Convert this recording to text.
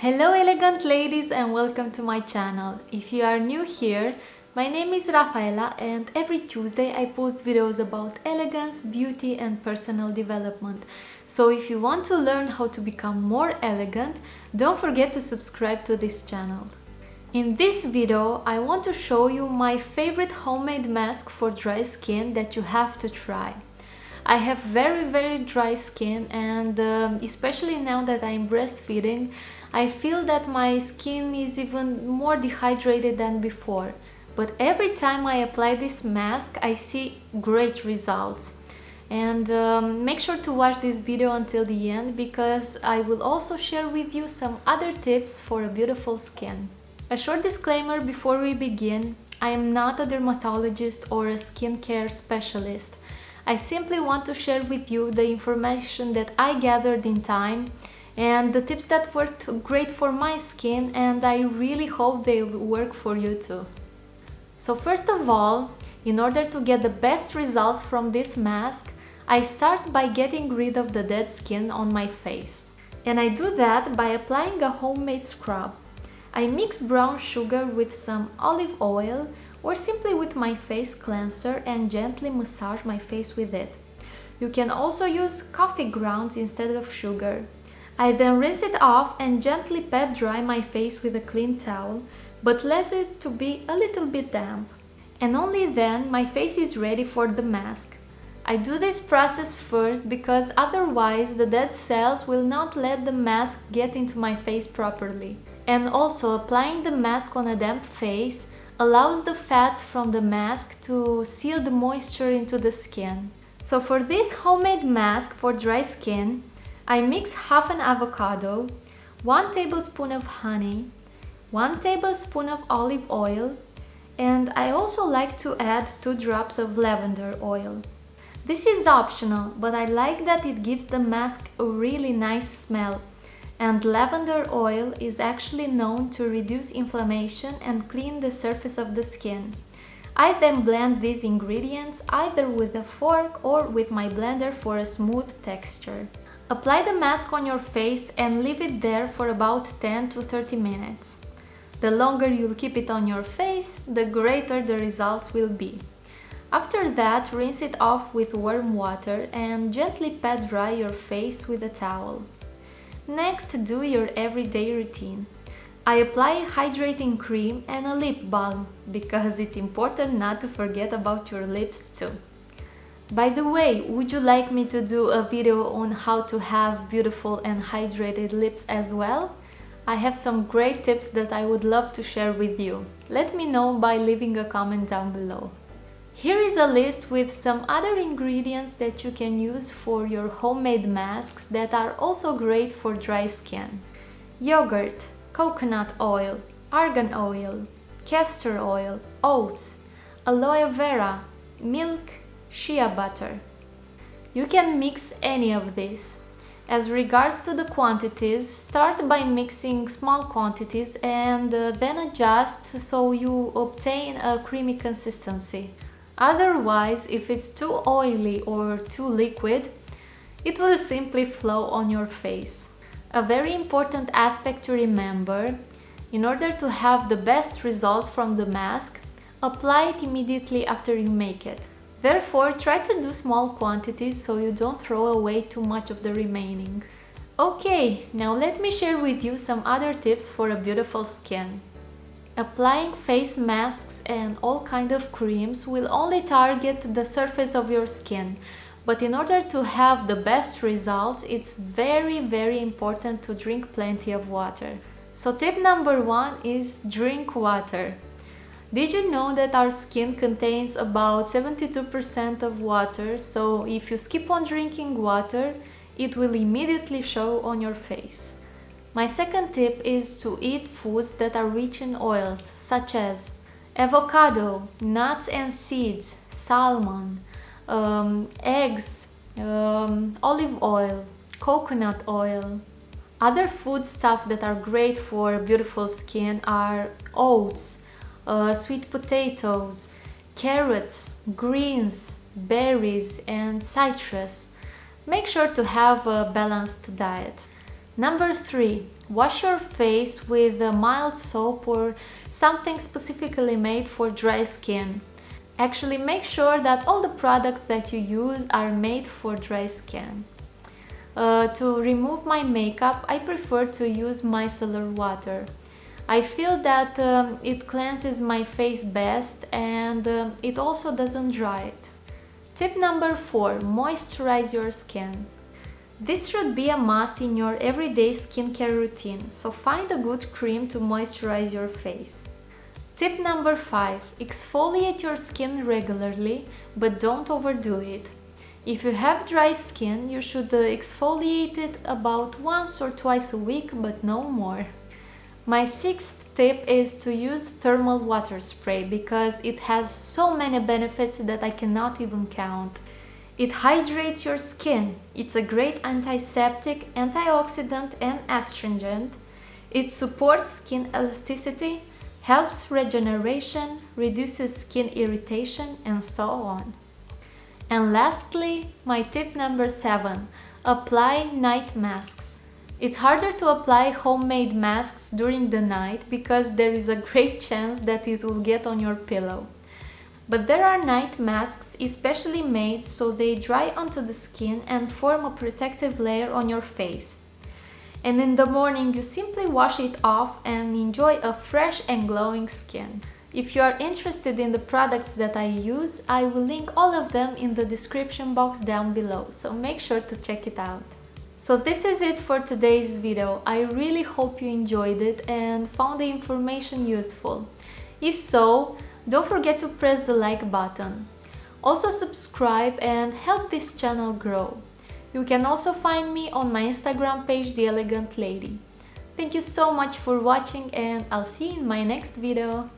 Hello elegant ladies and welcome to my channel. If you are new here, my name is Rafaela and every Tuesday I post videos about elegance, beauty and personal development. So if you want to learn how to become more elegant, don't forget to subscribe to this channel. In this video, I want to show you my favorite homemade mask for dry skin that you have to try. I have very dry skin and especially now that I'm breastfeeding, I feel that my skin is even more dehydrated than before. But every time I apply this mask, I see great results. And make sure to watch this video until the end because I will also share with you some other tips for a beautiful skin. A short disclaimer before we begin, I am not a dermatologist or a skincare specialist. I simply want to share with you the information that I gathered in time and the tips that worked great for my skin, and I really hope they will work for you too. So first of all, in order to get the best results from this mask, I start by getting rid of the dead skin on my face. And I do that by applying a homemade scrub. I mix brown sugar with some olive oil or simply with my face cleanser and gently massage my face with it. You can also use coffee grounds instead of sugar. I then rinse it off and gently pat dry my face with a clean towel, but let it to be a little bit damp. And only then my face is ready for the mask. I do this process first because otherwise the dead cells will not let the mask get into my face properly. And also applying the mask on a damp face allows the fats from the mask to seal the moisture into the skin. So for this homemade mask for dry skin, I mix half an avocado, 1 tablespoon of honey, 1 tablespoon of olive oil, and I also like to add 2 drops of lavender oil. This is optional, but I like that it gives the mask a really nice smell, and lavender oil is actually known to reduce inflammation and clean the surface of the skin. I then blend these ingredients either with a fork or with my blender for a smooth texture. Apply the mask on your face and leave it there for about 10 to 30 minutes. The longer you'll keep it on your face, the greater the results will be. After that, rinse it off with warm water and gently pat dry your face with a towel. Next, do your everyday routine. I apply hydrating cream and a lip balm because it's important not to forget about your lips too. By the way, would you like me to do a video on how to have beautiful and hydrated lips as well? I have some great tips that I would love to share with you. Let me know by leaving a comment down below. Here is a list with some other ingredients that you can use for your homemade masks that are also great for dry skin. Yogurt, coconut oil, argan oil, castor oil, oats, aloe vera, milk, shea butter. You can mix any of this. As regards to the quantities, start by mixing small quantities and then adjust so you obtain a creamy consistency. Otherwise, if it's too oily or too liquid, it will simply flow on your face. A very important aspect to remember: in order to have the best results from the mask, apply it immediately after you make it. Therefore, try to do small quantities so you don't throw away too much of the remaining. Okay, now let me share with you some other tips for a beautiful skin. Applying face masks and all kinds of creams will only target the surface of your skin, but in order to have the best results, it's very important to drink plenty of water. So tip number 1 is drink water. Did you know that our skin contains about 72% of water, so if you skip on drinking water, it will immediately show on your face. My second tip is to eat foods that are rich in oils, such as avocado, nuts and seeds, salmon, eggs, olive oil, coconut oil. Other food stuff that are great for beautiful skin are oats, sweet potatoes, carrots, greens, berries and citrus. Make sure to have a balanced diet. Number 3. Wash your face with a mild soap or something specifically made for dry skin. Actually, make sure that all the products that you use are made for dry skin. To remove my makeup, I prefer to use micellar water. I feel that it cleanses my face best and it also doesn't dry it. Tip number 4. Moisturize your skin. This should be a must in your everyday skincare routine, so find a good cream to moisturize your face. Tip number 5. Exfoliate your skin regularly, but don't overdo it. If you have dry skin, you should exfoliate it about once or twice a week, but no more. My 6th tip is to use thermal water spray because it has so many benefits that I cannot even count. It hydrates your skin. It's a great antiseptic, antioxidant and astringent. It supports skin elasticity, helps regeneration, reduces skin irritation, and so on. And lastly, my tip number 7. Apply night masks. It's harder to apply homemade masks during the night because there is a great chance that it will get on your pillow. But there are night masks especially made so they dry onto the skin and form a protective layer on your face. And in the morning you simply wash it off and enjoy a fresh and glowing skin. If you are interested in the products that I use, I will link all of them in the description box down below, so make sure to check it out. So this is it for today's video. I really hope you enjoyed it and found the information useful. If so, don't forget to press the like button. Also subscribe and help this channel grow. You can also find me on my Instagram page, The Elegant Lady. Thank you so much for watching and I'll see you in my next video.